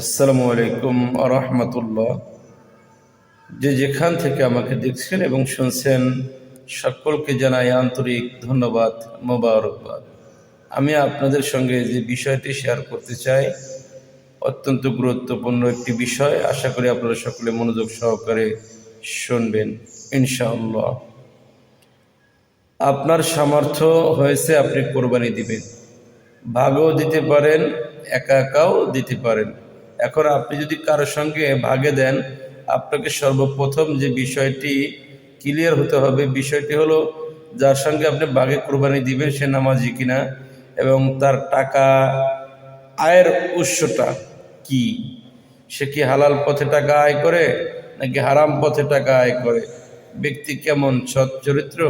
আসসালামু আলাইকুম আরহামতুল্লাহ। যে যেখান থেকে আমাকে দেখছেন এবং শুনছেন সকলকে জানাই আন্তরিক ধন্যবাদ, মোবারকবাদ। আমি আপনাদের সঙ্গে যে বিষয়টি শেয়ার করতে চাই অত্যন্ত গুরুত্বপূর্ণ একটি বিষয়। আশা করি আপনারা সকলে মনোযোগ সহকারে শুনবেন ইনশাআল্লাহ। আপনার সামর্থ্য হয়েছে আপনি কোরবানি দিবেন, ভাগও দিতে পারেন, একা একাও দিতে পারেন। এখন আপনি যদি কারোর সঙ্গে ভাগে দেন, আপনাকে সর্বপ্রথম যে বিষয়টি ক্লিয়ার হতে হবে, বিষয়টি হলো যার সঙ্গে আপনি ভাগে কোরবানি দিবেন সে নামাজি কিনা এবং তার টাকা আয়ের উৎসটা কি। সে কি হালাল পথে টাকা আয় করে নাকি হারাম পথে টাকা আয় করে, ব্যক্তি কেমন, সৎ চরিত্র,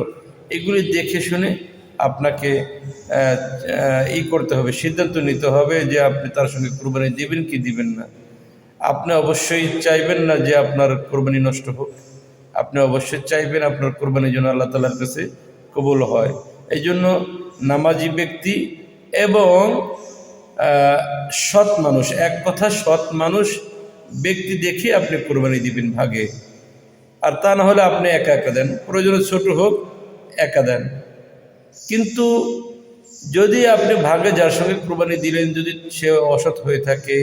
এগুলি দেখে শুনে আপনাকে করতে হবে, সিদ্ধান্ত নিতে হবে যে আপনি তার সঙ্গে কোরবানি দিবেন কি দিবেন না। আপনি অবশ্যই চাইবেন না যে আপনার কোরবানি নষ্ট হোক, আপনি অবশ্যই চাইবেন আপনার কোরবানির জন্য আল্লাহ তাআলার কাছে কবুল হয়। এই জন্য নামাজি ব্যক্তি এবং সৎ মানুষ, এক কথা সৎ মানুষ ব্যক্তি দেখে আপনি কোরবানি দিবেন ভাগে। আর তা না হলে আপনি একা একা দেন, প্রয়োজনে ছোট হোক একা দেন। কিন্তু যদি আপনি ভাগে যার সঙ্গে কোরবানি দিলেন যদি সে অসৎ হয়ে থাকে,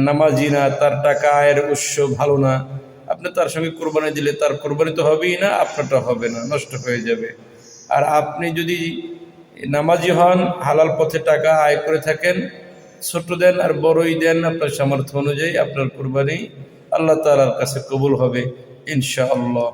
নামাজি না, তার টাকা আয়ের উৎস ভালো না, আপনি তার সঙ্গে কোরবানি দিলে তার কোরবানি তো হবেই না, আপনারটা হবে না, নষ্ট হয়ে যাবে। আর আপনি যদি নামাজি হন, হালাল পথে টাকা আয় করে থাকেন, ছোট দেন আর বড়ই দেন, আপনার সামর্থ্য অনুযায়ী আপনার কোরবানি আল্লাহ তাআলার কাছে কবুল হবে ইনশাআল্লাহ।